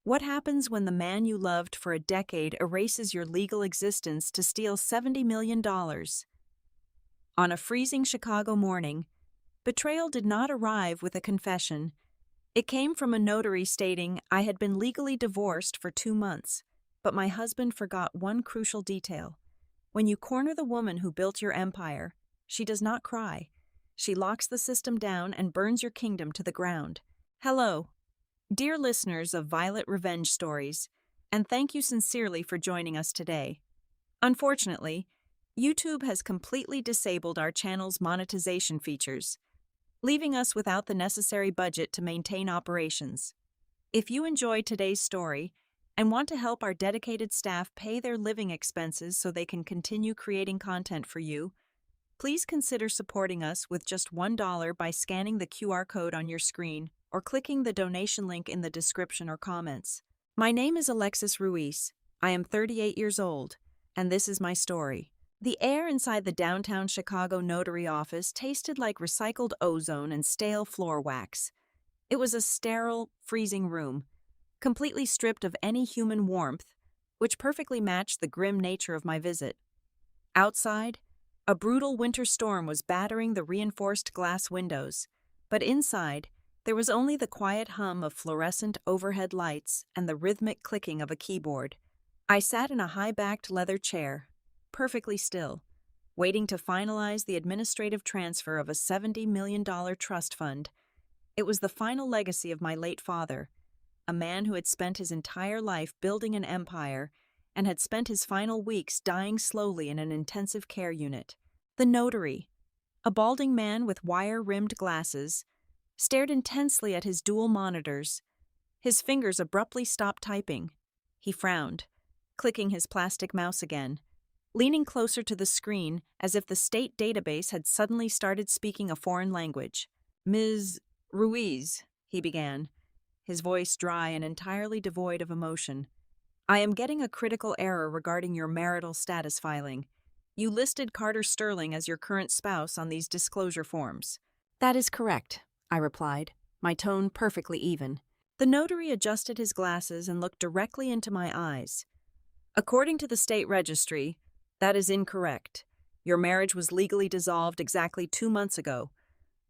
What happens when the man you loved for a decade erases your legal existence to steal $70 million? On a freezing Chicago morning, betrayal did not arrive with a confession. It came from a notary stating I had been legally divorced for 2 months, but my husband forgot one crucial detail. When you corner the woman who built your empire, she does not cry. She locks the system down and burns your kingdom to the ground. Hello, dear listeners of Violet Revenge Stories, and thank you sincerely for joining us today. Unfortunately, YouTube has completely disabled our channel's monetization features, leaving us without the necessary budget to maintain operations. If you enjoyed today's story and want to help our dedicated staff pay their living expenses so they can continue creating content for you, please consider supporting us with just $1 by scanning the QR code on your screen or clicking the donation link in the description or comments. My name is Alexis Ruiz. I am 38 years old, and this is my story. The air inside the downtown Chicago notary office tasted like recycled ozone and stale floor wax. It was a sterile, freezing room, completely stripped of any human warmth, which perfectly matched the grim nature of my visit. Outside, a brutal winter storm was battering the reinforced glass windows, but inside, there was only the quiet hum of fluorescent overhead lights and the rhythmic clicking of a keyboard. I sat in a high-backed leather chair, perfectly still, waiting to finalize the administrative transfer of a $70 million trust fund. It was the final legacy of my late father, a man who had spent his entire life building an empire and had spent his final weeks dying slowly in an intensive care unit. The notary, a balding man with wire-rimmed glasses, stared intensely at his dual monitors. His fingers abruptly stopped typing. He frowned, clicking his plastic mouse again, leaning closer to the screen as if the state database had suddenly started speaking a foreign language. "Ms. Ruiz," he began, his voice dry and entirely devoid of emotion. "I am getting a critical error regarding your marital status filing. You listed Carter Sterling as your current spouse on these disclosure forms." "That is correct," I replied, my tone perfectly even. The notary adjusted his glasses and looked directly into my eyes. "According to the state registry, that is incorrect. Your marriage was legally dissolved exactly 2 months ago.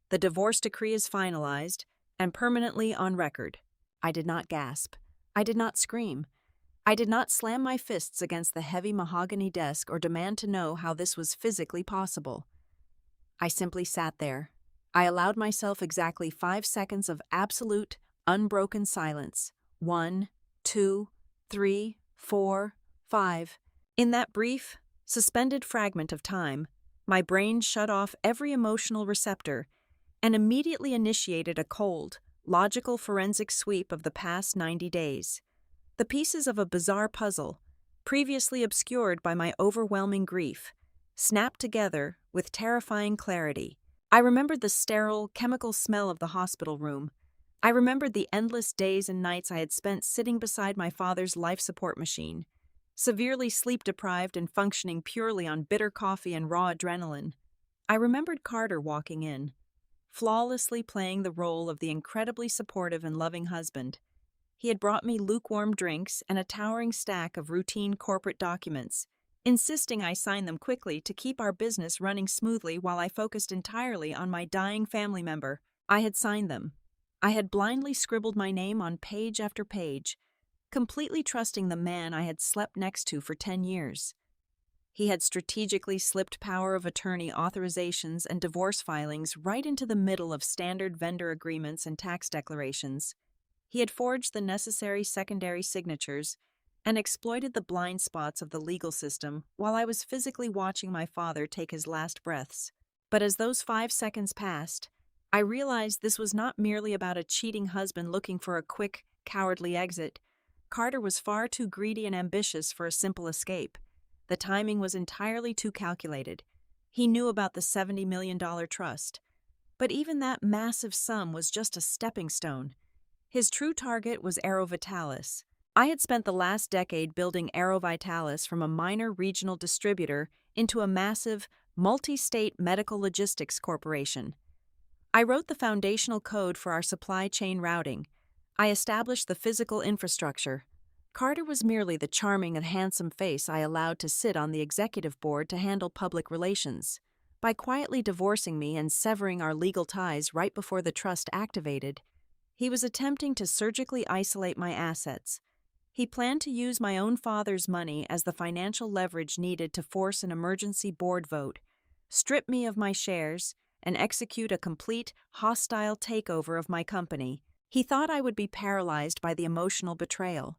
The divorce decree is finalized and permanently on record." I did not gasp. I did not scream. I did not slam my fists against the heavy mahogany desk or demand to know how this was physically possible. I simply sat there. I allowed myself exactly 5 seconds of absolute, unbroken silence. 1, 2, 3, 4, 5. In that brief, suspended fragment of time, my brain shut off every emotional receptor and immediately initiated a cold, logical forensic sweep of the past 90 days. The pieces of a bizarre puzzle, previously obscured by my overwhelming grief, snapped together with terrifying clarity. I remembered the sterile, chemical smell of the hospital room. I remembered the endless days and nights I had spent sitting beside my father's life support machine, severely sleep-deprived and functioning purely on bitter coffee and raw adrenaline. I remembered Carter walking in, flawlessly playing the role of the incredibly supportive and loving husband. He had brought me lukewarm drinks and a towering stack of routine corporate documents, insisting I sign them quickly to keep our business running smoothly while I focused entirely on my dying family member. I had signed them. I had blindly scribbled my name on page after page, completely trusting the man I had slept next to for 10 years. He had strategically slipped power of attorney authorizations and divorce filings right into the middle of standard vendor agreements and tax declarations. He had forged the necessary secondary signatures and exploited the blind spots of the legal system while I was physically watching my father take his last breaths. But as those 5 seconds passed, I realized this was not merely about a cheating husband looking for a quick, cowardly exit. Carter was far too greedy and ambitious for a simple escape. The timing was entirely too calculated. He knew about the $70 million trust. But even that massive sum was just a stepping stone. His true target was Aero Vitalis. I had spent the last decade building Aero Vitalis from a minor regional distributor into a massive, multi-state medical logistics corporation. I wrote the foundational code for our supply chain routing. I established the physical infrastructure. Carter was merely the charming and handsome face I allowed to sit on the executive board to handle public relations. By quietly divorcing me and severing our legal ties right before the trust activated, he was attempting to surgically isolate my assets. He planned to use my own father's money as the financial leverage needed to force an emergency board vote, strip me of my shares, and execute a complete, hostile takeover of my company. He thought I would be paralyzed by the emotional betrayal.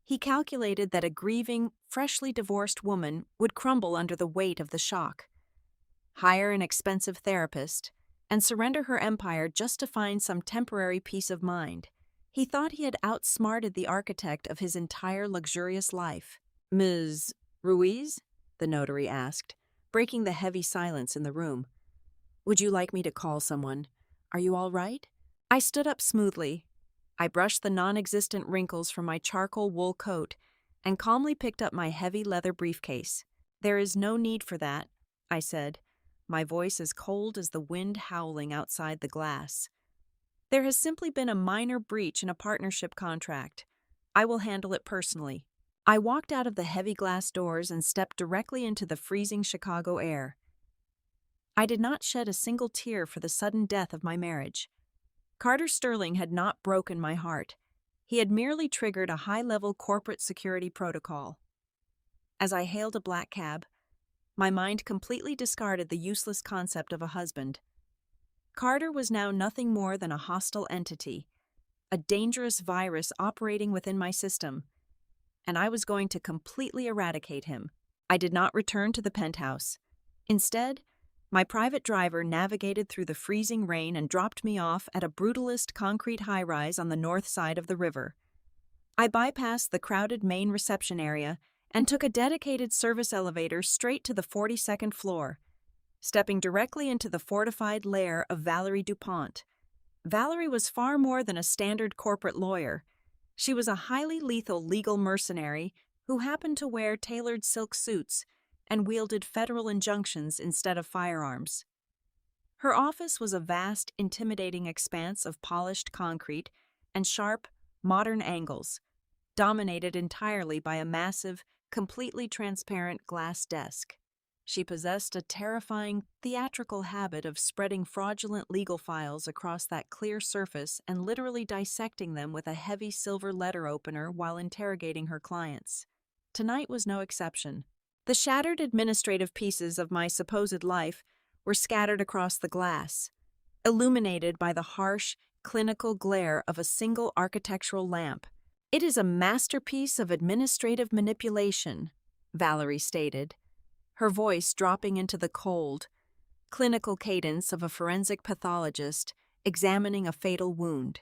He calculated that a grieving, freshly divorced woman would crumble under the weight of the shock, hire an expensive therapist, and surrender her empire just to find some temporary peace of mind. He thought he had outsmarted the architect of his entire luxurious life. "Ms. Ruiz?" the notary asked, breaking the heavy silence in the room. "Would you like me to call someone? Are you all right?" I stood up smoothly. I brushed the non-existent wrinkles from my charcoal wool coat and calmly picked up my heavy leather briefcase. "There is no need for that," I said, my voice as cold as the wind howling outside the glass. "There has simply been a minor breach in a partnership contract. I will handle it personally." I walked out of the heavy glass doors and stepped directly into the freezing Chicago air. I did not shed a single tear for the sudden death of my marriage. Carter Sterling had not broken my heart. He had merely triggered a high-level corporate security protocol. As I hailed a black cab, my mind completely discarded the useless concept of a husband. Carter was now nothing more than a hostile entity, a dangerous virus operating within my system, and I was going to completely eradicate him. I did not return to the penthouse. Instead, my private driver navigated through the freezing rain and dropped me off at a brutalist concrete high-rise on the north side of the river. I bypassed the crowded main reception area and took a dedicated service elevator straight to the 42nd floor, stepping directly into the fortified lair of Valerie DuPont. Valerie was far more than a standard corporate lawyer. She was a highly lethal legal mercenary who happened to wear tailored silk suits and wielded federal injunctions instead of firearms. Her office was a vast, intimidating expanse of polished concrete and sharp, modern angles, dominated entirely by a massive, completely transparent glass desk. She possessed a terrifying, theatrical habit of spreading fraudulent legal files across that clear surface and literally dissecting them with a heavy silver letter opener while interrogating her clients. Tonight was no exception. The shattered administrative pieces of my supposed life were scattered across the glass, illuminated by the harsh, clinical glare of a single architectural lamp. "It is a masterpiece of administrative manipulation," Valerie stated, her voice dropping into the cold, clinical cadence of a forensic pathologist examining a fatal wound.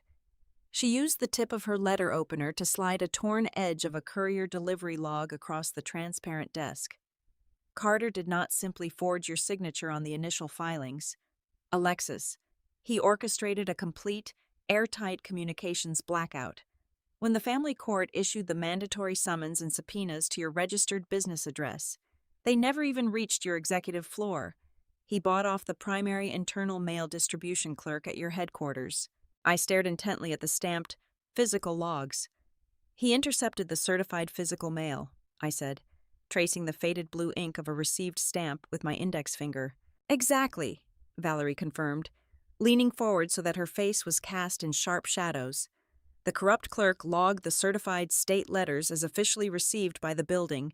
She used the tip of her letter opener to slide a torn edge of a courier delivery log across the transparent desk. "Carter did not simply forge your signature on the initial filings. Alexis, he orchestrated a complete, airtight communications blackout. When the family court issued the mandatory summons and subpoenas to your registered business address, they never even reached your executive floor. He bought off the primary internal mail distribution clerk at your headquarters." I stared intently at the stamped, physical logs. "He intercepted the certified physical mail," I said, tracing the faded blue ink of a received stamp with my index finger. "Exactly," Valerie confirmed, leaning forward so that her face was cast in sharp shadows. "The corrupt clerk logged the certified state letters as officially received by the building,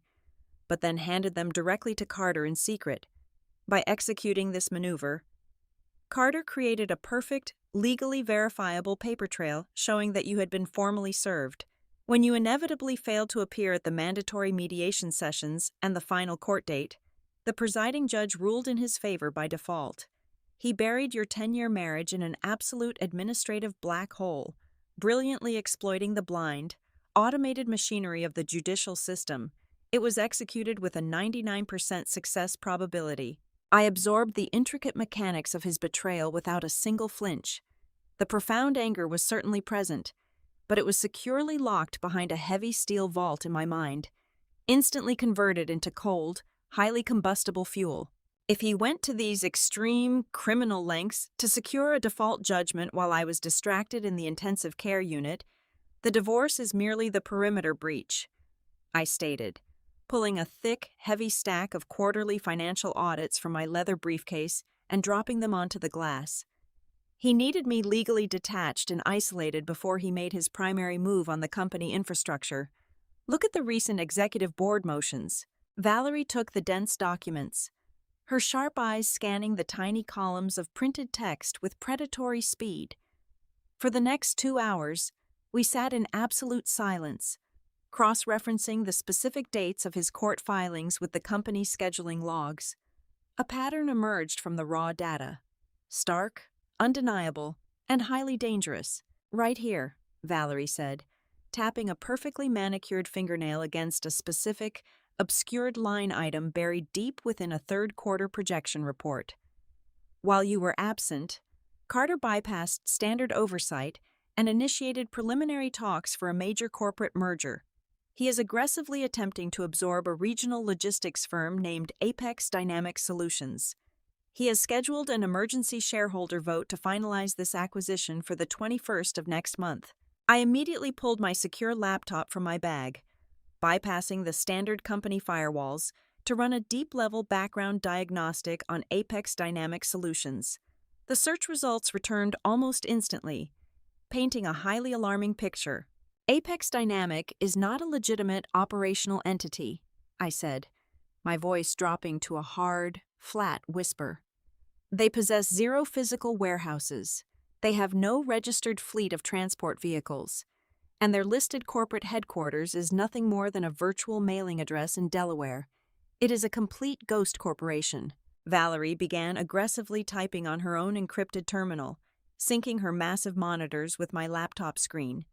but then handed them directly to Carter in secret. By executing this maneuver, Carter created a perfect, legally verifiable paper trail showing that you had been formally served. When you inevitably failed to appear at the mandatory mediation sessions and the final court date, the presiding judge ruled in his favor by default. He buried your 10-year marriage in an absolute administrative black hole, brilliantly exploiting the blind, automated machinery of the judicial system. It was executed with a 99% success probability. I absorbed the intricate mechanics of his betrayal without a single flinch. The profound anger was certainly present, but it was securely locked behind a heavy steel vault in my mind, instantly converted into cold, highly combustible fuel. If he went to these extreme criminal lengths to secure a default judgment while I was distracted in the intensive care unit, the divorce is merely the perimeter breach, I stated, pulling a thick, heavy stack of quarterly financial audits from my leather briefcase and dropping them onto the glass. He needed me legally detached and isolated before he made his primary move on the company infrastructure. Look at the recent executive board motions. Valerie took the dense documents, her sharp eyes scanning the tiny columns of printed text with predatory speed. For the next 2 hours, we sat in absolute silence, cross-referencing the specific dates of his court filings with the company's scheduling logs. A pattern emerged from the raw data. Stark, undeniable, and highly dangerous. Right here, Valerie said, tapping a perfectly manicured fingernail against a specific, obscured line item buried deep within a third-quarter projection report. While you were absent, Carter bypassed standard oversight and initiated preliminary talks for a major corporate merger. He is aggressively attempting to absorb a regional logistics firm named Apex Dynamic Solutions. He has scheduled an emergency shareholder vote to finalize this acquisition for the 21st of next month. I immediately pulled my secure laptop from my bag, bypassing the standard company firewalls, to run a deep-level background diagnostic on Apex Dynamic Solutions. The search results returned almost instantly, painting a highly alarming picture. Apex Dynamic is not a legitimate operational entity, I said, my voice dropping to a hard, flat whisper. They possess 0 physical warehouses. They have no registered fleet of transport vehicles, and their listed corporate headquarters is nothing more than a virtual mailing address in Delaware. It is a complete ghost corporation. Valerie began aggressively typing on her own encrypted terminal, syncing her massive monitors with my laptop screen.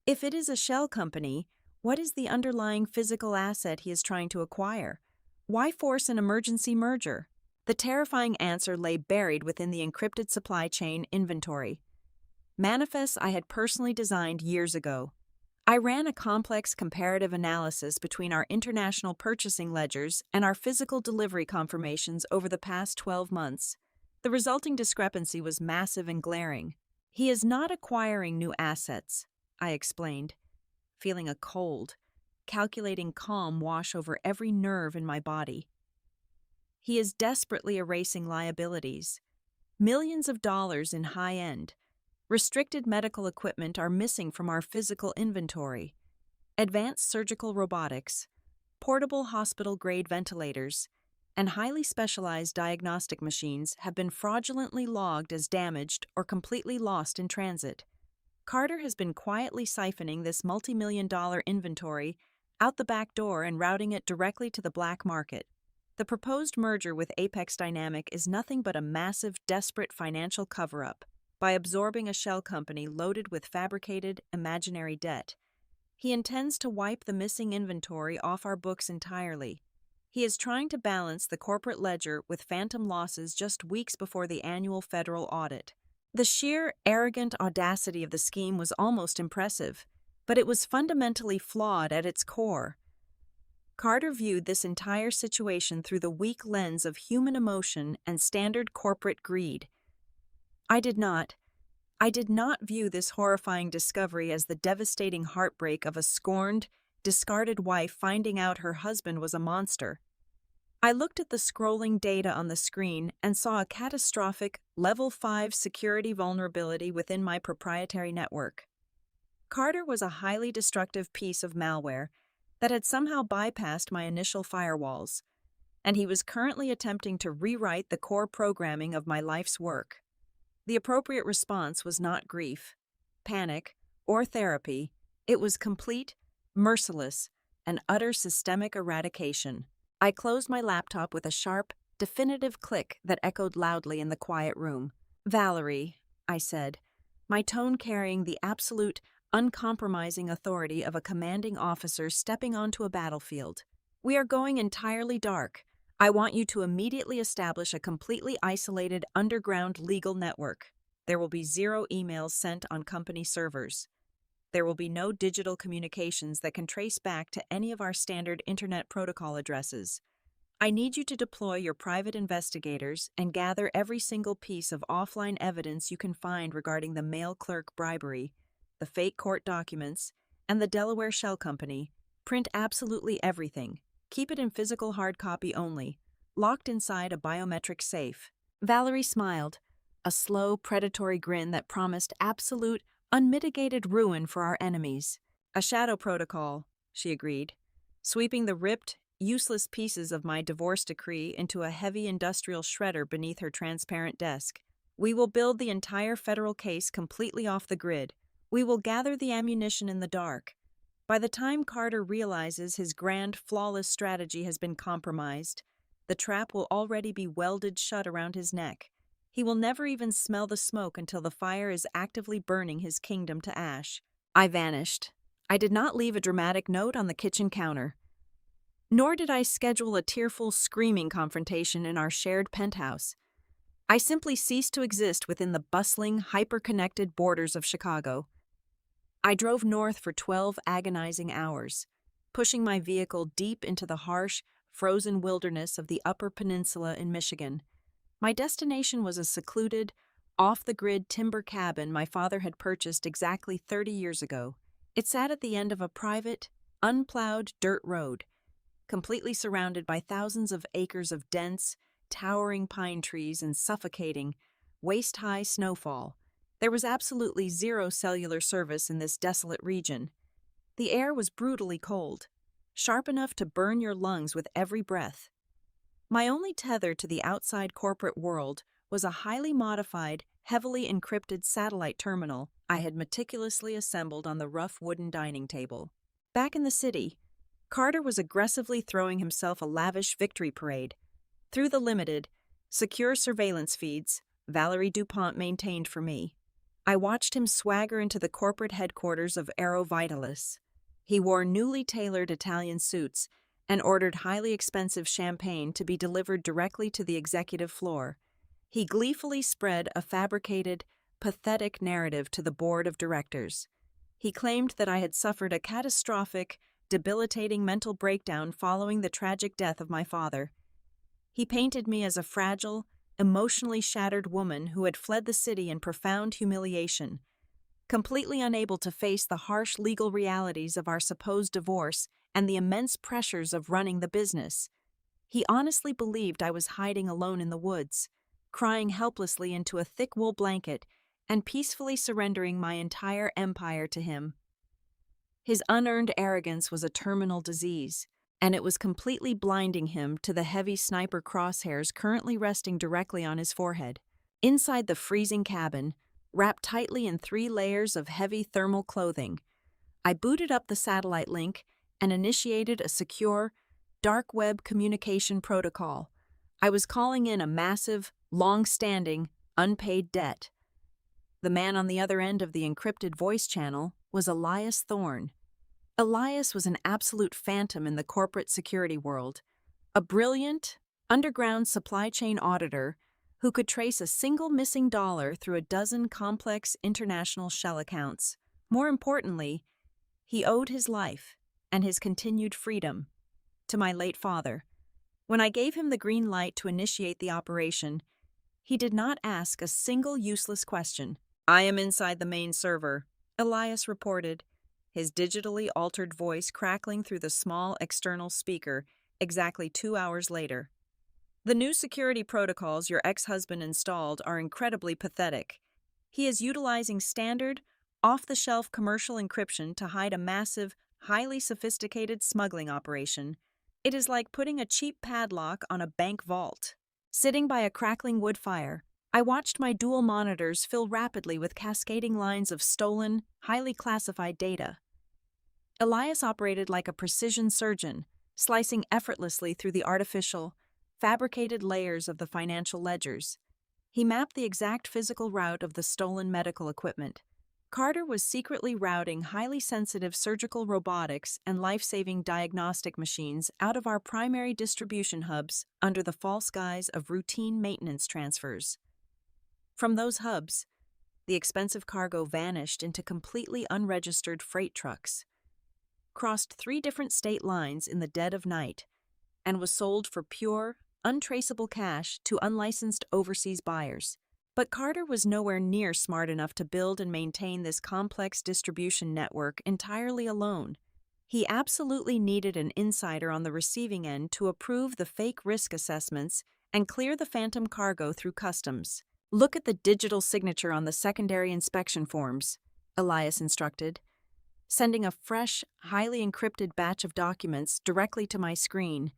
If it is a shell company, what is the underlying physical asset he is trying to acquire? Why force an emergency merger? The terrifying answer lay buried within the encrypted supply chain inventory. Manifests I had personally designed years ago. I ran a complex comparative analysis between our international purchasing ledgers and our physical delivery confirmations over the past 12 months. The resulting discrepancy was massive and glaring. He is not acquiring new assets, I explained, feeling a cold, calculating calm wash over every nerve in my body. He is desperately erasing liabilities. Millions of dollars in high-end, restricted medical equipment are missing from our physical inventory. Advanced surgical robotics, portable hospital-grade ventilators, and highly specialized diagnostic machines have been fraudulently logged as damaged or completely lost in transit. Carter has been quietly siphoning this multi-million-dollar inventory out the back door and routing it directly to the black market. The proposed merger with Apex Dynamic is nothing but a massive, desperate financial cover-up. By absorbing a shell company loaded with fabricated, imaginary debt, he intends to wipe the missing inventory off our books entirely. He is trying to balance the corporate ledger with phantom losses just weeks before the annual federal audit. The sheer, arrogant audacity of the scheme was almost impressive, but it was fundamentally flawed at its core. Carter viewed this entire situation through the weak lens of human emotion and standard corporate greed. I did not view this horrifying discovery as the devastating heartbreak of a scorned, discarded wife finding out her husband was a monster. I looked at the scrolling data on the screen and saw a catastrophic Level 5 security vulnerability within my proprietary network. Carter was a highly destructive piece of malware that had somehow bypassed my initial firewalls, and he was currently attempting to rewrite the core programming of my life's work. The appropriate response was not grief, panic, or therapy. It was complete, merciless, and utter systemic eradication. I closed my laptop with a sharp, definitive click that echoed loudly in the quiet room. "Valerie," I said, my tone carrying the absolute, uncompromising authority of a commanding officer stepping onto a battlefield. "We are going entirely dark. I want you to immediately establish a completely isolated underground legal network. There will be 0 emails sent on company servers. There will be no digital communications that can trace back to any of our standard internet protocol addresses. I need you to deploy your private investigators and gather every single piece of offline evidence you can find regarding the mail clerk bribery, the fake court documents, and the Delaware Shell Company. Print absolutely everything. Keep it in physical hard copy only, locked inside a biometric safe. Valerie smiled, a slow, predatory grin that promised absolute, unmitigated ruin for our enemies. A shadow protocol, she agreed, sweeping the ripped, useless pieces of my divorce decree into a heavy industrial shredder beneath her transparent desk. We will build the entire federal case completely off the grid. We will gather the ammunition in the dark. By the time Carter realizes his grand, flawless strategy has been compromised, the trap will already be welded shut around his neck. He will never even smell the smoke until the fire is actively burning his kingdom to ash. I vanished. I did not leave a dramatic note on the kitchen counter. Nor did I schedule a tearful, screaming confrontation in our shared penthouse. I simply ceased to exist within the bustling, hyper-connected borders of Chicago. I drove north for 12 agonizing hours, pushing my vehicle deep into the harsh, frozen wilderness of the Upper Peninsula in Michigan. My destination was a secluded, off-the-grid timber cabin my father had purchased exactly 30 years ago. It sat at the end of a private, unplowed dirt road, completely surrounded by thousands of acres of dense, towering pine trees and suffocating, waist-high snowfall. There was absolutely zero cellular service in this desolate region. The air was brutally cold, sharp enough to burn your lungs with every breath. My only tether to the outside corporate world was a highly modified, heavily encrypted satellite terminal I had meticulously assembled on the rough wooden dining table. Back in the city, Carter was aggressively throwing himself a lavish victory parade. Through the limited, secure surveillance feeds Valerie DuPont maintained for me, I watched him swagger into the corporate headquarters of Aero Vitalis. He wore newly tailored Italian suits and ordered highly expensive champagne to be delivered directly to the executive floor. He gleefully spread a fabricated, pathetic narrative to the board of directors. He claimed that I had suffered a catastrophic, debilitating mental breakdown following the tragic death of my father. He painted me as a fragile, emotionally shattered woman who had fled the city in profound humiliation, completely unable to face the harsh legal realities of our supposed divorce and the immense pressures of running the business. He honestly believed I was hiding alone in the woods, crying helplessly into a thick wool blanket and peacefully surrendering my entire empire to him. His unearned arrogance was a terminal disease, and it was completely blinding him to the heavy sniper crosshairs currently resting directly on his forehead. Inside the freezing cabin, wrapped tightly in 3 layers of heavy thermal clothing, I booted up the satellite link and initiated a secure, dark web communication protocol. I was calling in a massive, long-standing, unpaid debt. The man on the other end of the encrypted voice channel was Elias Thorne. Elias was an absolute phantom in the corporate security world, a brilliant, underground supply chain auditor who could trace a single missing dollar through a dozen complex international shell accounts. More importantly, he owed his life and his continued freedom to my late father. When I gave him the green light to initiate the operation, he did not ask a single useless question. "I am inside the main server," Elias reported, his digitally altered voice crackling through the small external speaker exactly 2 hours later. "The new security protocols your ex-husband installed are incredibly pathetic. He is utilizing standard, off-the-shelf commercial encryption to hide a massive, highly sophisticated smuggling operation. It is like putting a cheap padlock on a bank vault." Sitting by a crackling wood fire, I watched my dual monitors fill rapidly with cascading lines of stolen, highly classified data. Elias operated like a precision surgeon, slicing effortlessly through the artificial, fabricated layers of the financial ledgers. He mapped the exact physical route of the stolen medical equipment. Carter was secretly routing highly sensitive surgical robotics and life-saving diagnostic machines out of our primary distribution hubs under the false guise of routine maintenance transfers. From those hubs, the expensive cargo vanished into completely unregistered freight trucks, crossed 3 different state lines in the dead of night, and was sold for pure, untraceable cash to unlicensed overseas buyers. But Carter was nowhere near smart enough to build and maintain this complex distribution network entirely alone. He absolutely needed an insider on the receiving end to approve the fake risk assessments and clear the phantom cargo through customs. "Look at the digital signature on the secondary inspection forms," Elias instructed, sending a fresh, highly encrypted batch of documents directly to my screen.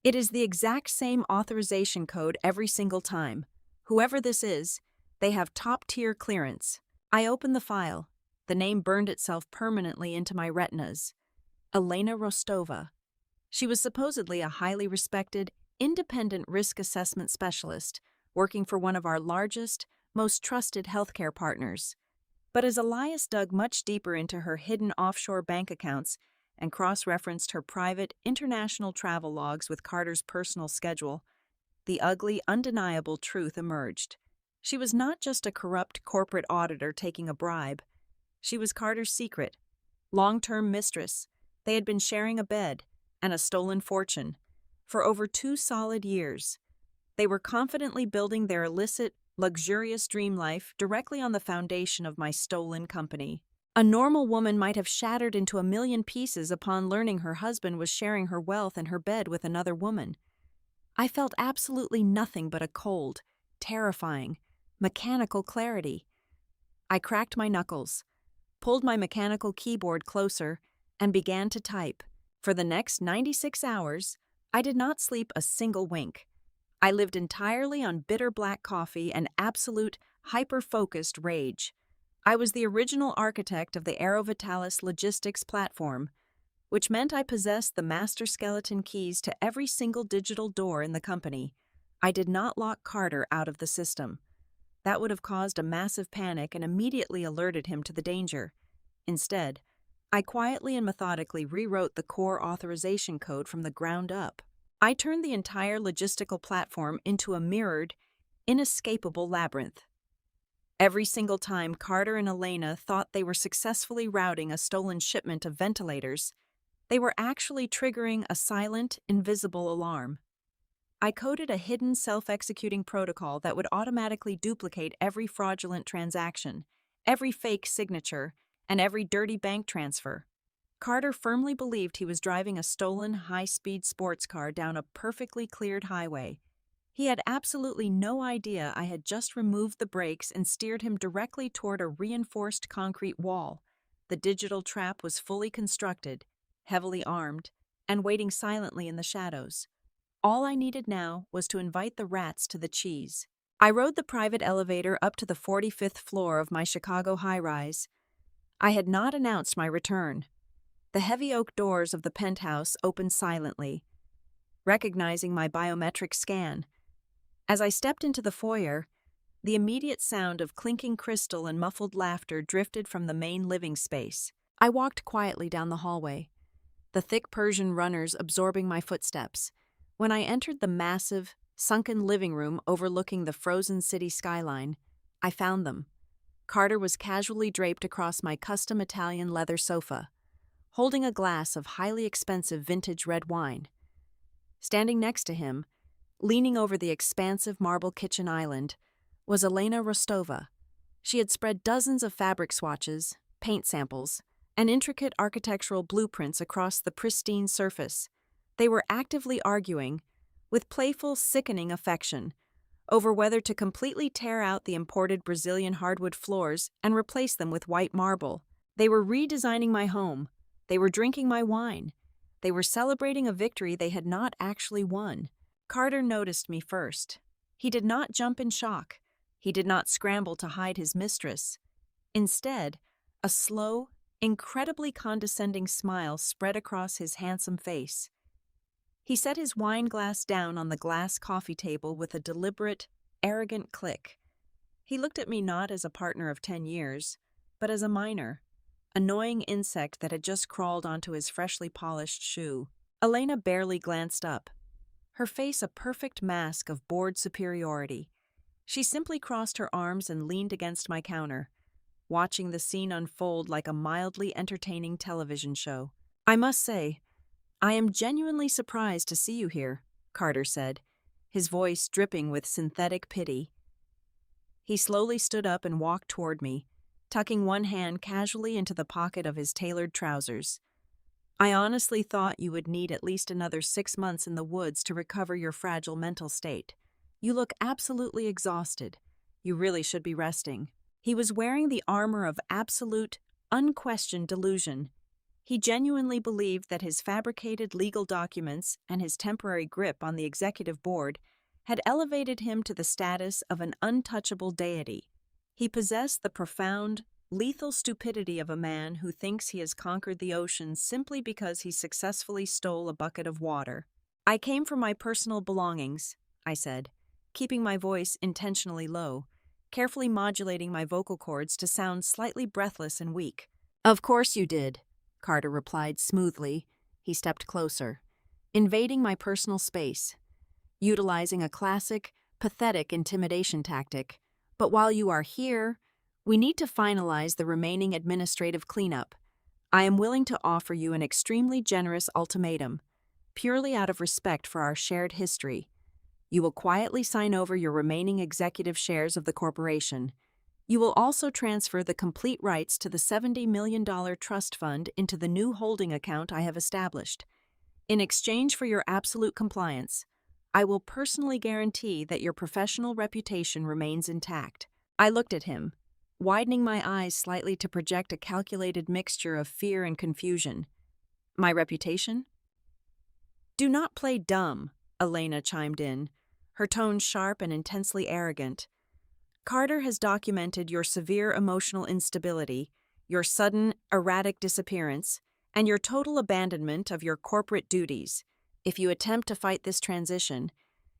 "It is the exact same authorization code every single time. Whoever this is, they have top-tier clearance." I opened the file. The name burned itself permanently into my retinas. Elena Rostova. She was supposedly a highly respected, independent risk assessment specialist working for one of our largest, most trusted healthcare partners. But as Elias dug much deeper into her hidden offshore bank accounts and cross-referenced her private, international travel logs with Carter's personal schedule, the ugly, undeniable truth emerged. She was not just a corrupt corporate auditor taking a bribe. She was Carter's secret, long-term mistress. They had been sharing a bed and a stolen fortune for over 2 solid years. They were confidently building their illicit, luxurious dream life directly on the foundation of my stolen company. A normal woman might have shattered into a million pieces upon learning her husband was sharing her wealth and her bed with another woman. I felt absolutely nothing but a cold, terrifying, mechanical clarity. I cracked my knuckles, pulled my mechanical keyboard closer, and began to type. For the next 96 hours, I did not sleep a single wink. I lived entirely on bitter black coffee and absolute, hyper-focused rage. I was the original architect of the Aerovitalis logistics platform, which meant I possessed the master skeleton keys to every single digital door in the company. I did not lock Carter out of the system. That would have caused a massive panic and immediately alerted him to the danger. Instead, I quietly and methodically rewrote the core authorization code from the ground up. I turned the entire logistical platform into a mirrored, inescapable labyrinth. Every single time Carter and Elena thought they were successfully routing a stolen shipment of ventilators, they were actually triggering a silent, invisible alarm. I coded a hidden self-executing protocol that would automatically duplicate every fraudulent transaction, every fake signature, and every dirty bank transfer. Carter firmly believed he was driving a stolen, high-speed sports car down a perfectly cleared highway. He had absolutely no idea I had just removed the brakes and steered him directly toward a reinforced concrete wall. The digital trap was fully constructed, heavily armed, and waiting silently in the shadows. All I needed now was to invite the rats to the cheese. I rode the private elevator up to the 45th floor of my Chicago high-rise. I had not announced my return. The heavy oak doors of the penthouse opened silently, recognizing my biometric scan. As I stepped into the foyer, the immediate sound of clinking crystal and muffled laughter drifted from the main living space. I walked quietly down the hallway, the thick Persian runners absorbing my footsteps. When I entered the massive, sunken living room overlooking the frozen city skyline, I found them. Carter was casually draped across my custom Italian leather sofa, holding a glass of highly expensive vintage red wine. Standing next to him, leaning over the expansive marble kitchen island, was Elena Rostova. She had spread dozens of fabric swatches, paint samples, and intricate architectural blueprints across the pristine surface. They were actively arguing, with playful, sickening affection, over whether to completely tear out the imported Brazilian hardwood floors and replace them with white marble. They were redesigning my home. They were drinking my wine. They were celebrating a victory they had not actually won. Carter noticed me first. He did not jump in shock. He did not scramble to hide his mistress. Instead, a slow, incredibly condescending smile spread across his handsome face. He set his wine glass down on the glass coffee table with a deliberate, arrogant click. He looked at me not as a partner of 10 years, but as a minor, annoying insect that had just crawled onto his freshly polished shoe. Elena barely glanced up, her face a perfect mask of bored superiority. She simply crossed her arms and leaned against my counter, watching the scene unfold like a mildly entertaining television show. I must say, "I am genuinely surprised to see you here," Carter said, his voice dripping with synthetic pity. He slowly stood up and walked toward me, tucking one hand casually into the pocket of his tailored trousers. "I honestly thought you would need at least another 6 months in the woods to recover your fragile mental state. You look absolutely exhausted. You really should be resting." He was wearing the armor of absolute, unquestioned delusion. He genuinely believed that his fabricated legal documents and his temporary grip on the executive board had elevated him to the status of an untouchable deity. He possessed the profound, lethal stupidity of a man who thinks he has conquered the ocean simply because he successfully stole a bucket of water. "I came for my personal belongings," I said, keeping my voice intentionally low, carefully modulating my vocal cords to sound slightly breathless and weak. "Of course you did," Carter replied smoothly. He stepped closer, invading my personal space, utilizing a classic, pathetic intimidation tactic. "But while you are here, we need to finalize the remaining administrative cleanup. I am willing to offer you an extremely generous ultimatum, purely out of respect for our shared history. You will quietly sign over your remaining executive shares of the corporation. You will also transfer the complete rights to the $70 million trust fund into the new holding account I have established. In exchange for your absolute compliance, I will personally guarantee that your professional reputation remains intact." I looked at him, widening my eyes slightly to project a calculated mixture of fear and confusion. "My reputation?" "Do not play dumb," Elena chimed in, her tone sharp and intensely arrogant. "Carter has documented your severe emotional instability, your sudden, erratic disappearance, and your total abandonment of your corporate duties. If you attempt to fight this transition,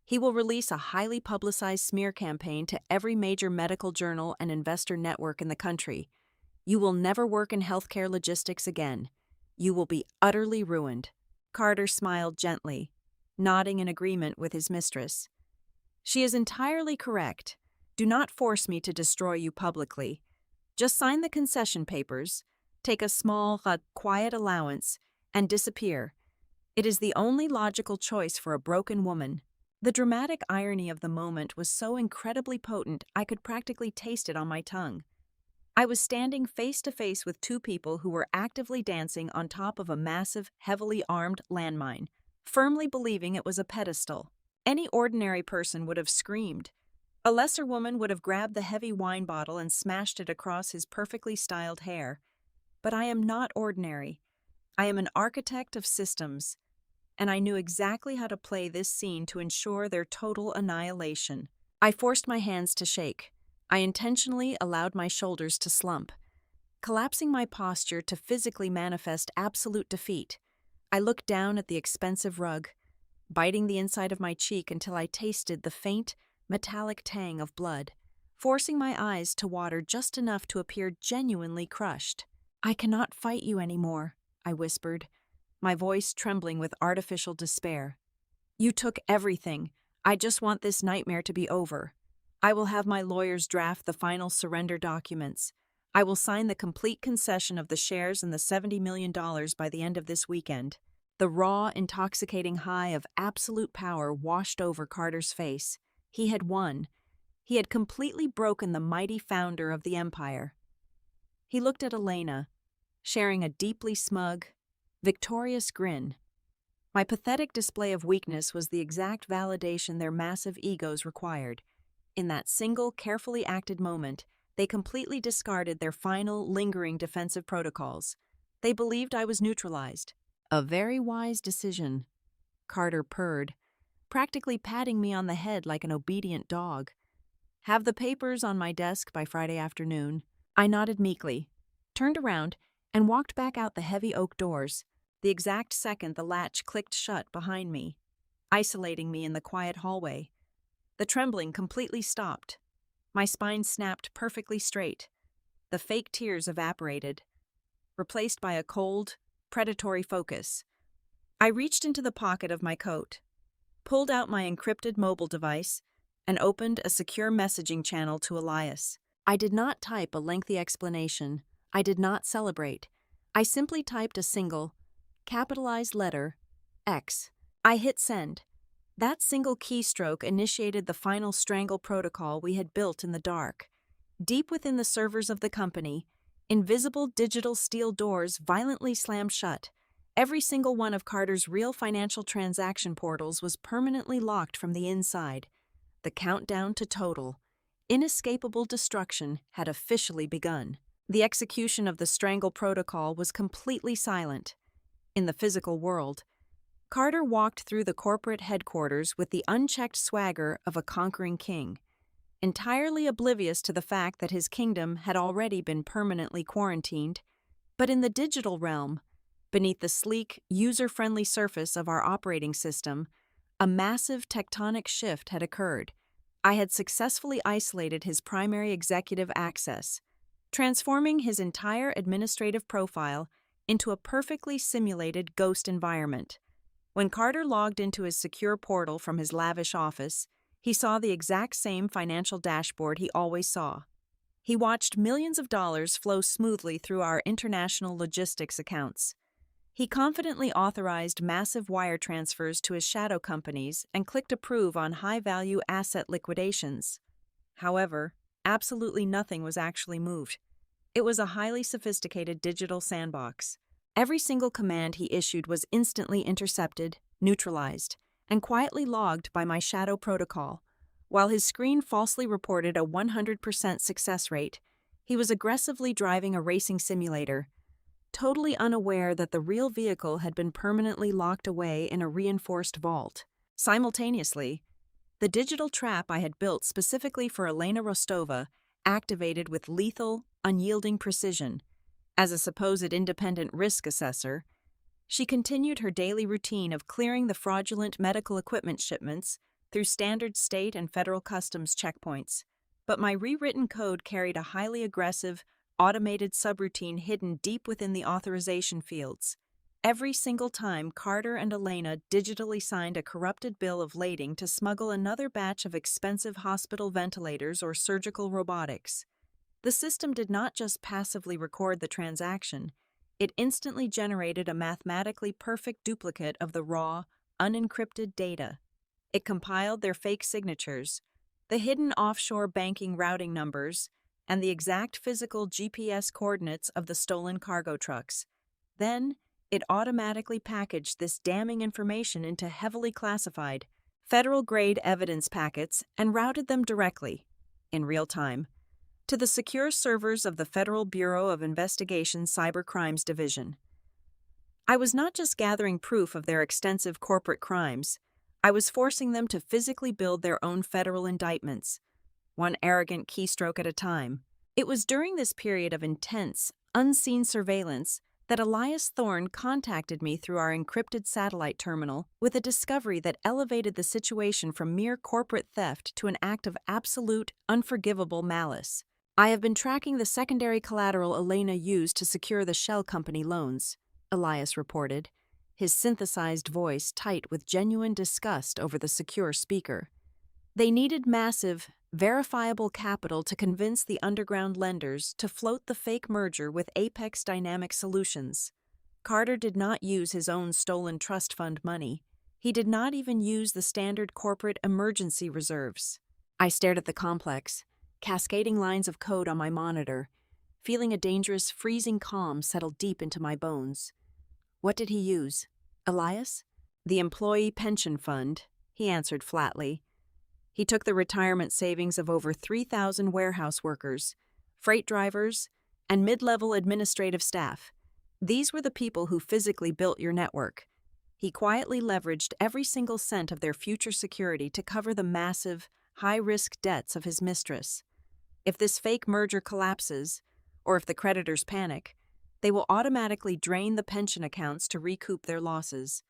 he will release a highly publicized smear campaign to every major medical journal and investor network in the country. You will never work in healthcare logistics again. You will be utterly ruined." Carter smiled gently, nodding in agreement with his mistress. "She is entirely correct. Do not force me to destroy you publicly. Just sign the concession papers, take a small, quiet allowance, and disappear. It is the only logical choice for a broken woman." The dramatic irony of the moment was so incredibly potent I could practically taste it on my tongue. I was standing face to face with two people who were actively dancing on top of a massive, heavily armed landmine, firmly believing it was a pedestal. Any ordinary person would have screamed. A lesser woman would have grabbed the heavy wine bottle and smashed it across his perfectly styled hair. But I am not ordinary. I am an architect of systems, and I knew exactly how to play this scene to ensure their total annihilation. I forced my hands to shake. I intentionally allowed my shoulders to slump, collapsing my posture to physically manifest absolute defeat. I looked down at the expensive rug, biting the inside of my cheek until I tasted the faint, metallic tang of blood, forcing my eyes to water just enough to appear genuinely crushed. "I cannot fight you anymore," I whispered, my voice trembling with artificial despair. "You took everything. I just want this nightmare to be over. I will have my lawyers draft the final surrender documents. I will sign the complete concession of the shares and the $70 million by the end of this weekend." The raw, intoxicating high of absolute power washed over Carter's face. He had won. He had completely broken the mighty founder of the empire. He looked at Elena, sharing a deeply smug, victorious grin. My pathetic display of weakness was the exact validation their massive egos required. In that single, carefully acted moment, they completely discarded their final, lingering defensive protocols. They believed I was neutralized. "A very wise decision," Carter purred, practically patting me on the head like an obedient dog. "Have the papers on my desk by Friday afternoon." I nodded meekly, turned around, and walked back out the heavy oak doors, the exact second the latch clicked shut behind me, isolating me in the quiet hallway. The trembling completely stopped. My spine snapped perfectly straight. The fake tears evaporated, replaced by a cold, predatory focus. I reached into the pocket of my coat, pulled out my encrypted mobile device, and opened a secure messaging channel to Elias. I did not type a lengthy explanation. I did not celebrate. I simply typed a single, capitalized letter X. I hit send. That single keystroke initiated the final strangle protocol we had built in the dark. Deep within the servers of the company, invisible digital steel doors violently slammed shut. Every single one of Carter's real financial transaction portals was permanently locked from the inside. The countdown to total, inescapable destruction had officially begun. The execution of the strangle protocol was completely silent. In the physical world, Carter walked through the corporate headquarters with the unchecked swagger of a conquering king, entirely oblivious to the fact that his kingdom had already been permanently quarantined. But in the digital realm, beneath the sleek, user-friendly surface of our operating system, a massive tectonic shift had occurred. I had successfully isolated his primary executive access, transforming his entire administrative profile into a perfectly simulated ghost environment. When Carter logged into his secure portal from his lavish office, he saw the exact same financial dashboard he always saw. He watched millions of dollars flow smoothly through our international logistics accounts. He confidently authorized massive wire transfers to his shadow companies and clicked approve on high-value asset liquidations. However, absolutely nothing was actually moved. It was a highly sophisticated digital sandbox. Every single command he issued was instantly intercepted, neutralized, and quietly logged by my shadow protocol. While his screen falsely reported a 100% success rate, he was aggressively driving a racing simulator, totally unaware that the real vehicle had been permanently locked away in a reinforced vault. Simultaneously, the digital trap I had built specifically for Elena Rostova activated with lethal, unyielding precision. As a supposed independent risk assessor, she continued her daily routine of clearing the fraudulent medical equipment shipments through standard state and federal customs checkpoints. But my rewritten code carried a highly aggressive, automated subroutine hidden deep within the authorization fields. Every single time Carter and Elena digitally signed a corrupted bill of lading to smuggle another batch of expensive hospital ventilators or surgical robotics, the system did not just passively record the transaction, it instantly generated a mathematically perfect duplicate of the raw, unencrypted data. It compiled their fake signatures, the hidden offshore banking routing numbers, and the exact physical GPS coordinates of the stolen cargo trucks. Then, it automatically packaged this damning information into heavily classified, federal-grade evidence packets and routed them directly, in real time, to the secure servers of the Federal Bureau of Investigation Cybercrimes Division. I was not just gathering proof of their extensive corporate crimes, I was forcing them to physically build their own federal indictments, one arrogant keystroke at a time. It was during this period of intense, unseen surveillance that Elias Thorne contacted me through our encrypted satellite terminal with a discovery that elevated the situation from mere corporate theft to an act of absolute, unforgivable malice. I have been tracking the secondary collateral Elena used to secure the shell company loans, Elias reported, his synthesized voice tight with genuine disgust over the secure speaker. They needed massive, verifiable capital to convince the underground lenders to float the fake merger with Apex Dynamic Solutions. Carter did not use his own stolen trust fund money. He did not even use the standard corporate emergency reserves. I stared at the complex, cascading lines of code on my monitor, feeling a dangerous, freezing calm settle deep into my bones. What did he use? Elias? The employee pension fund, he answered flatly. He took the retirement savings of over 3,000 warehouse workers, freight drivers, and mid-level administrative staff. These were the people who physically built your network. He quietly leveraged every single cent of their future security to cover the massive, high-risk debts of his mistress. If this fake merger collapses, or if the creditors panic, they will automatically drain the pension accounts to recoup their losses.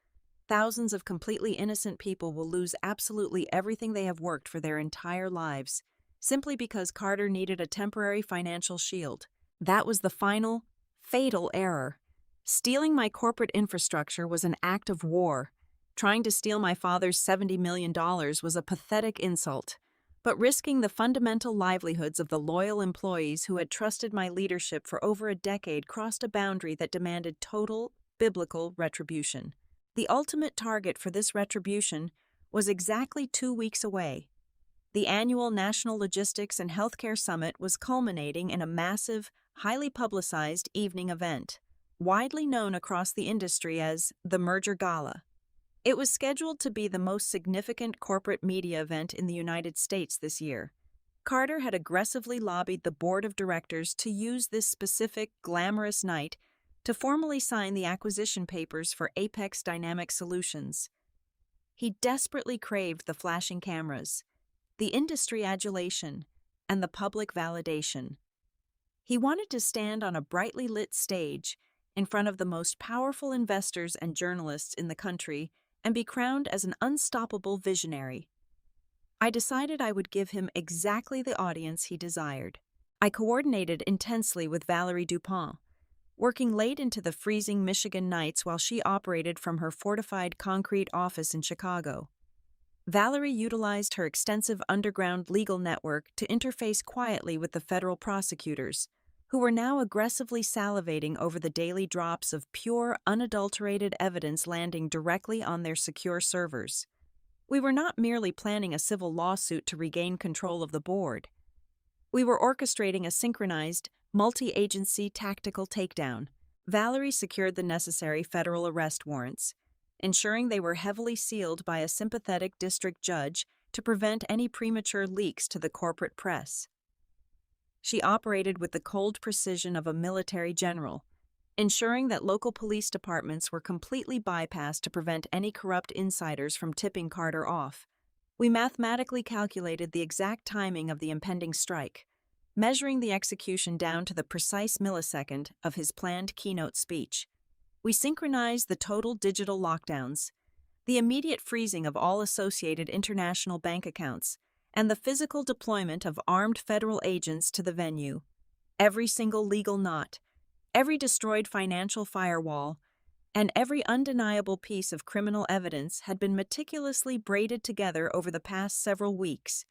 Thousands of completely innocent people will lose absolutely everything they have worked for their entire lives, simply because Carter needed a temporary financial shield. That was the final, fatal error. Stealing my corporate infrastructure was an act of war. Trying to steal my father's $70 million was a pathetic insult. But risking the fundamental livelihoods of the loyal employees who had trusted my leadership for over a decade crossed a boundary that demanded total, biblical retribution. The ultimate target for this retribution was exactly 2 weeks away. The annual National Logistics and Healthcare Summit was culminating in a massive, highly publicized evening event, widely known across the industry as the Merger Gala. It was scheduled to be the most significant corporate media event in the United States this year. Carter had aggressively lobbied the board of directors to use this specific, glamorous night to formally sign the acquisition papers for Apex Dynamic Solutions. He desperately craved the flashing cameras, the industry adulation, and the public validation. He wanted to stand on a brightly lit stage in front of the most powerful investors and journalists in the country and be crowned as an unstoppable visionary. I decided I would give him exactly the audience he desired. I coordinated intensely with Valerie Dupont, working late into the freezing Michigan nights while she operated from her fortified concrete office in Chicago. Valerie utilized her extensive underground legal network to interface quietly with the federal prosecutors, who were now aggressively salivating over the daily drops of pure, unadulterated evidence landing directly on their secure servers. We were not merely planning a civil lawsuit to regain control of the board. We were orchestrating a synchronized, multi-agency tactical takedown. Valerie secured the necessary federal arrest warrants, ensuring they were heavily sealed by a sympathetic district judge to prevent any premature leaks to the corporate press. She operated with the cold precision of a military general, ensuring that local police departments were completely bypassed to prevent any corrupt insiders from tipping Carter off. We mathematically calculated the exact timing of the impending strike, measuring the execution down to the precise millisecond of his planned keynote speech. We synchronized the total digital lockdowns, the immediate freezing of all associated international bank accounts, and the physical deployment of armed federal agents to the venue. Every single legal knot, every destroyed financial firewall, and every undeniable piece of criminal evidence had been meticulously braided together over the past several weeks.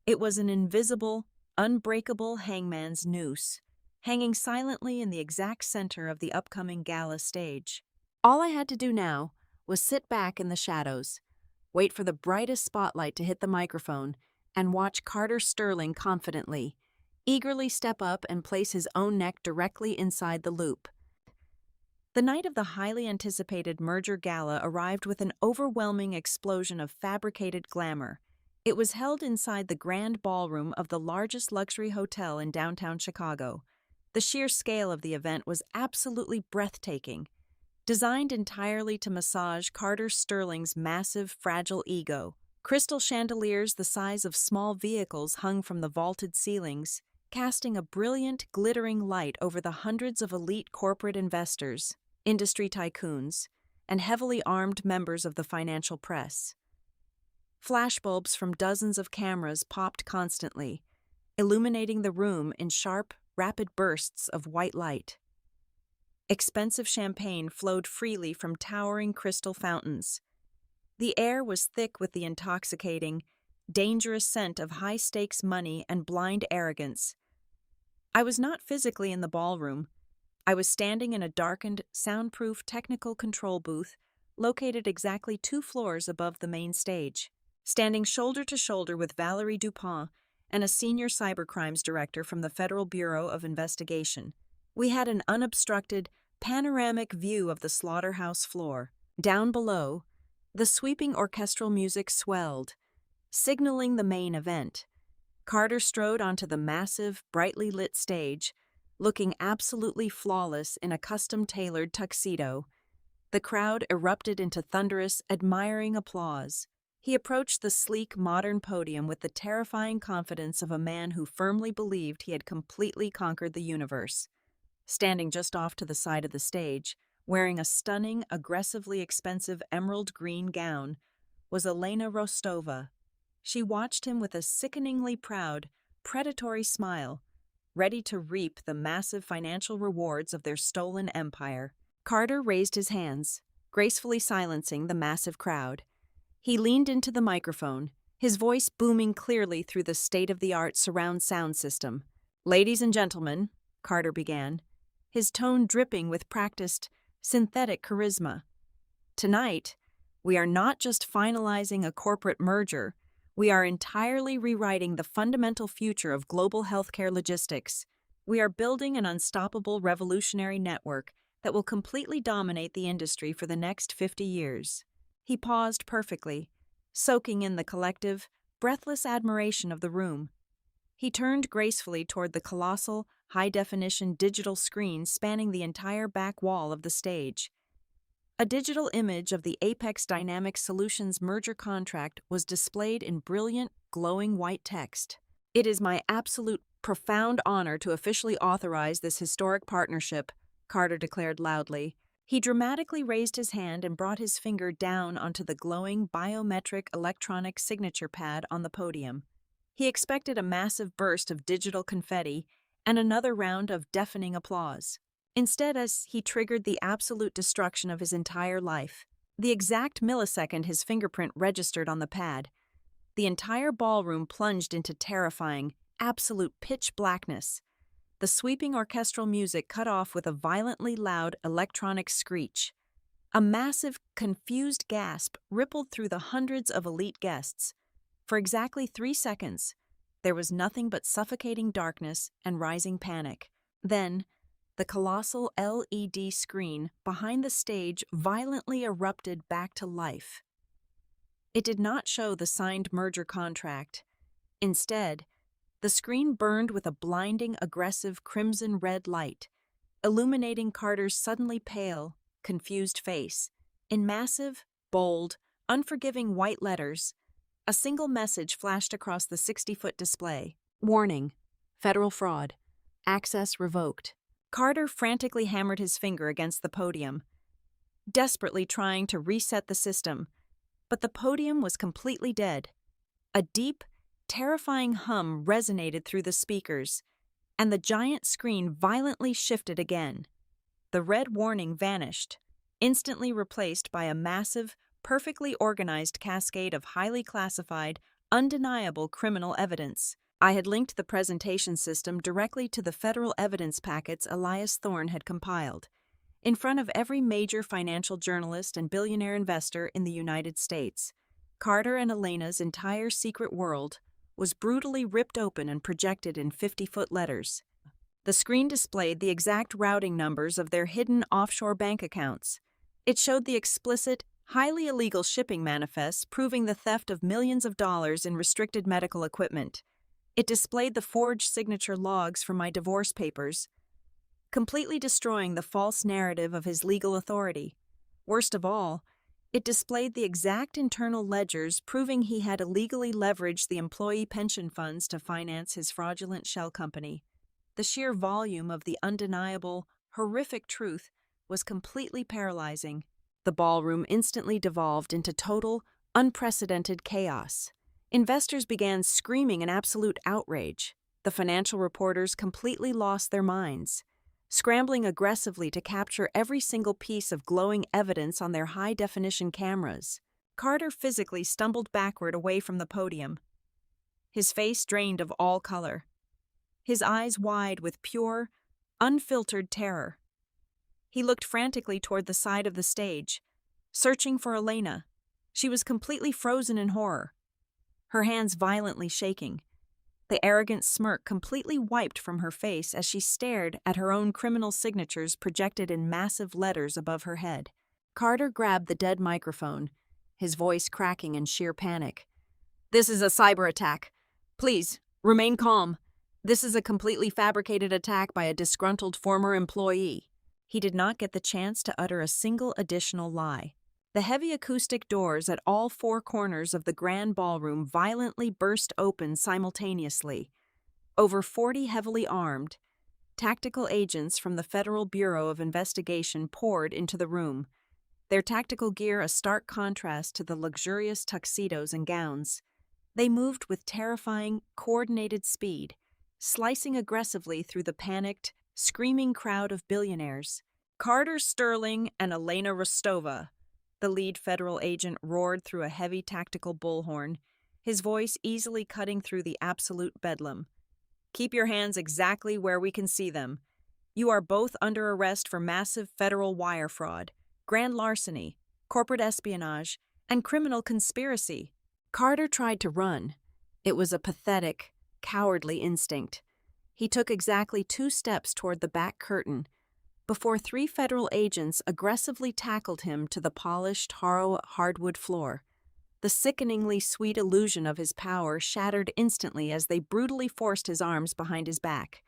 It was an invisible, unbreakable hangman's noose, hanging silently in the exact center of the upcoming gala stage. All I had to do now was sit back in the shadows, wait for the brightest spotlight to hit the microphone, and watch Carter Sterling confidently, eagerly step up and place his own neck directly inside the loop. The night of the highly anticipated Merger Gala arrived with an overwhelming explosion of fabricated glamour. It was held inside the grand ballroom of the largest luxury hotel in downtown Chicago. The sheer scale of the event was absolutely breathtaking, designed entirely to massage Carter Sterling's massive, fragile ego. Crystal chandeliers the size of small vehicles hung from the vaulted ceilings, casting a brilliant, glittering light over the hundreds of elite corporate investors, industry tycoons, and heavily armed members of the financial press. Flashbulbs from dozens of cameras popped constantly, illuminating the room in sharp, rapid bursts of white light. Expensive champagne flowed freely from towering crystal fountains. The air was thick with the intoxicating, dangerous scent of high-stakes money and blind arrogance. I was not physically in the ballroom. I was standing in a darkened, soundproof technical control booth located exactly 2 floors above the main stage, standing shoulder to shoulder with Valerie Dupont and a senior cybercrimes director from the Federal Bureau of Investigation. We had an unobstructed, panoramic view of the slaughterhouse floor. Down below, the sweeping orchestral music swelled, signaling the main event. Carter strode onto the massive, brightly lit stage, looking absolutely flawless in a custom-tailored tuxedo. The crowd erupted into thunderous, admiring applause. He approached the sleek, modern podium with the terrifying confidence of a man who firmly believed he had completely conquered the universe. Standing just off to the side of the stage, wearing a stunning, aggressively expensive emerald green gown, was Elena Rostova. She watched him with a sickeningly proud, predatory smile, ready to reap the massive financial rewards of their stolen empire. Carter raised his hands, gracefully silencing the massive crowd. He leaned into the microphone, his voice booming clearly through the state-of-the-art surround sound system. "Ladies and gentlemen," Carter began, his tone dripping with practiced, synthetic charisma. Tonight, we are not just finalizing a corporate merger, we are entirely rewriting the fundamental future of global healthcare logistics. We are building an unstoppable revolutionary network that will completely dominate the industry for the next 50 years. He paused perfectly, soaking in the collective, breathless admiration of the room. He turned gracefully toward the colossal, high-definition digital screen spanning the entire back wall of the stage. A digital image of the Apex Dynamics Solutions merger contract was displayed in brilliant, glowing white text. "It is my absolute, profound honor to officially authorize this historic partnership," Carter declared loudly. He dramatically raised his hand and brought his finger down onto the glowing biometric electronic signature pad on the podium. He expected a massive burst of digital confetti and another round of deafening applause. Instead, as he triggered the absolute destruction of his entire life, the exact millisecond his fingerprint registered on the pad, the entire ballroom plunged into terrifying, absolute pitch blackness. The sweeping orchestral music cut off with a violently loud electronic screech. A massive, confused gasp rippled through the hundreds of elite guests. For exactly 3 seconds, there was nothing but suffocating darkness and rising panic. Then, the colossal LED screen behind the stage violently erupted back to life. It did not show the signed merger contract. Instead, the screen burned with a blinding, aggressive crimson-red light, illuminating Carter's suddenly pale, confused face. In massive, bold, unforgiving white letters, a single message flashed across the 60-foot display. "Warning. Federal fraud. Access revoked." Carter frantically hammered his finger against the podium, desperately trying to reset the system, but the podium was completely dead. A deep, terrifying hum resonated through the speakers, and the giant screen violently shifted again. The red warning vanished, instantly replaced by a massive, perfectly organized cascade of highly classified, undeniable criminal evidence. I had linked the presentation system directly to the federal evidence packets Elias Thorne had compiled, in front of every major financial journalist and billionaire investor in the United States. Carter and Elena's entire secret world was brutally ripped open and projected in 50-foot letters. The screen displayed the exact routing numbers of their hidden offshore bank accounts. It showed the explicit, highly illegal shipping manifests proving the theft of millions of dollars in restricted medical equipment. It displayed the forged signature logs from my divorce papers, completely destroying the false narrative of his legal authority. Worst of all, it displayed the exact internal ledgers proving he had illegally leveraged the employee pension funds to finance his fraudulent shell company. The sheer volume of the undeniable, horrific truth was completely paralyzing. The ballroom instantly devolved into total, unprecedented chaos. Investors began screaming in absolute outrage. The financial reporters completely lost their minds, scrambling aggressively to capture every single piece of glowing evidence on their high-definition cameras. Carter physically stumbled backward away from the podium, his face drained of all color, his eyes wide with pure, unfiltered terror. He looked frantically toward the side of the stage, searching for Elena. She was completely frozen in horror, her hands violently shaking, the arrogant smirk completely wiped from her face as she stared at her own criminal signatures projected in massive letters above her head. Carter grabbed the dead microphone, his voice cracking in sheer panic. "This is a cyber attack. Please, remain calm. This is a completely fabricated attack by a disgruntled former employee." He did not get the chance to utter a single additional lie. The heavy acoustic doors at all 4 corners of the grand ballroom violently burst open simultaneously. Over 40 heavily armed, tactical agents from the Federal Bureau of Investigation poured into the room, their tactical gear a stark contrast to the luxurious tuxedos and gowns. They moved with terrifying, coordinated speed, slicing aggressively through the panicked, screaming crowd of billionaires. "Carter Sterling and Elena Rostova," the lead federal agent roared through a heavy tactical bullhorn, his voice easily cutting through the absolute bedlam. "Keep your hands exactly where we can see them. You are both under arrest for massive federal wire fraud, grand larceny, corporate espionage, and criminal conspiracy. Carter tried to run. It was a pathetic, cowardly instinct. He took exactly 2 steps toward the back curtain before 3 federal agents aggressively tackled him to the polished, hardwood floor. The sickeningly sweet illusion of his power shattered instantly as they brutally forced his arms behind his back.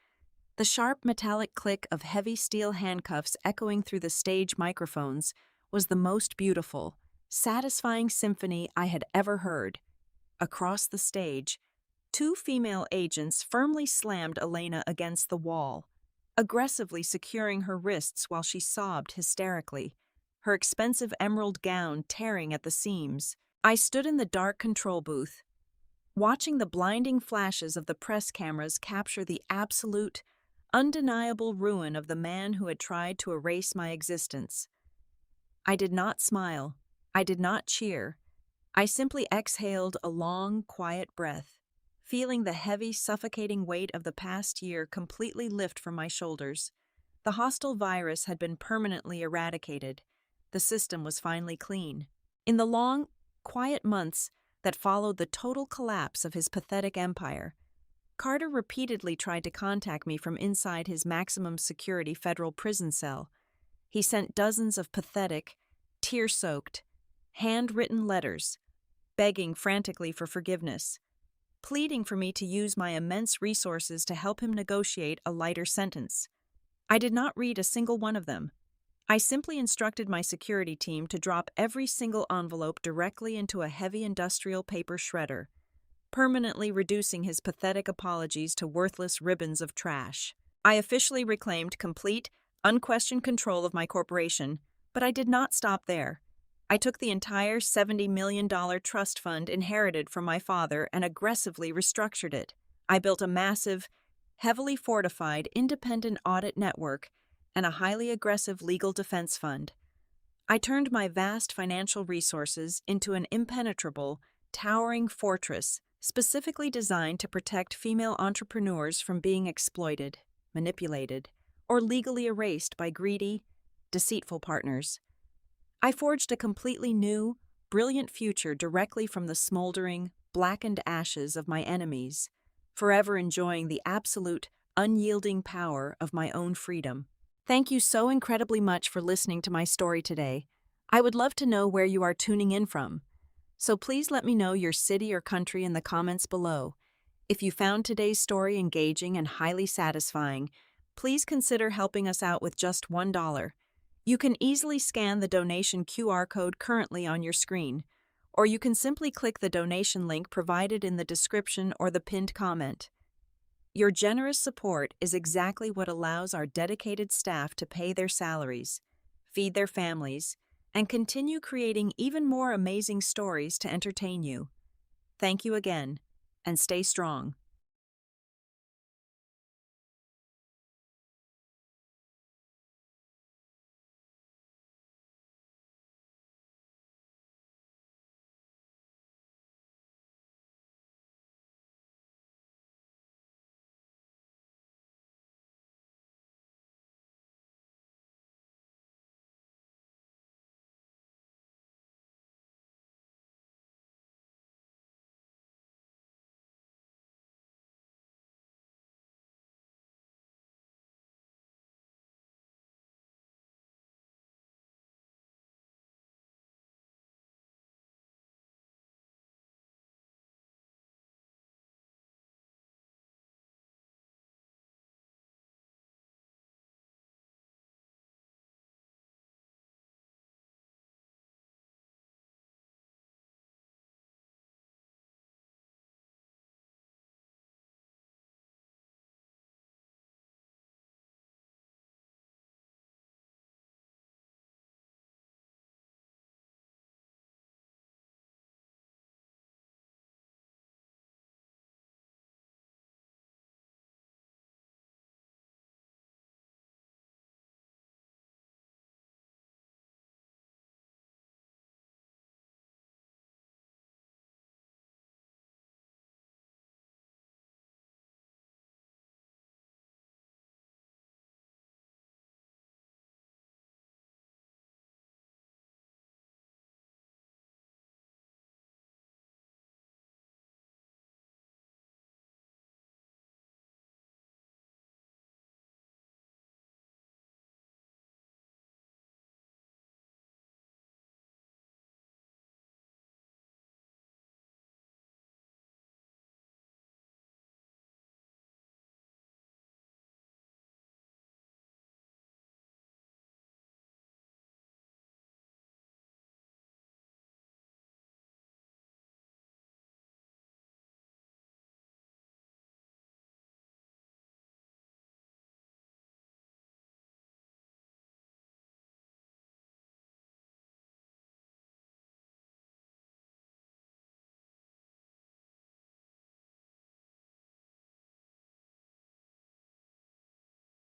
The sharp metallic click of heavy steel handcuffs echoing through the stage microphones was the most beautiful, satisfying symphony I had ever heard. Across the stage, 2 female agents firmly slammed Elena against the wall, aggressively securing her wrists while she sobbed hysterically, her expensive emerald gown tearing at the seams. I stood in the dark control booth, watching the blinding flashes of the press cameras capture the absolute, undeniable ruin of the man who had tried to erase my existence. I did not smile. I did not cheer. I simply exhaled a long, quiet breath, feeling the heavy, suffocating weight of the past year completely lift from my shoulders. The hostile virus had been permanently eradicated. The system was finally clean. In the long, quiet months that followed the total collapse of his pathetic empire, Carter repeatedly tried to contact me from inside his maximum security federal prison cell. He sent dozens of pathetic, tear-soaked, handwritten letters, begging frantically for forgiveness, pleading for me to use my immense resources to help him negotiate a lighter sentence. I did not read a single one of them. I simply instructed my security team to drop every single envelope directly into a heavy industrial paper shredder, permanently reducing his pathetic apologies to worthless ribbons of trash. I officially reclaimed complete, unquestioned control of my corporation, but I did not stop there. I took the entire $70 million trust fund inherited from my father and aggressively restructured it. I built a massive, heavily fortified independent audit network and a highly aggressive legal defense fund. I turned my vast financial resources into an impenetrable, towering fortress specifically designed to protect female entrepreneurs from being exploited, manipulated, or legally erased by greedy, deceitful partners. I forged a completely new, brilliant future directly from the smoldering, blackened ashes of my enemies, forever enjoying the absolute, unyielding power of my own freedom. Thank you so incredibly much for listening to my story today. I would love to know where you are tuning in from, so please let me know your city or country in the comments below. If you found today's story engaging and highly satisfying, please consider helping us out with just $1. You can easily scan the donation QR code currently on your screen, or you can simply click the donation link provided in the description or the pinned comment. Your generous support is exactly what allows our dedicated staff to pay their salaries, feed their families, and continue creating even more amazing stories to entertain you. Thank you again, and stay strong.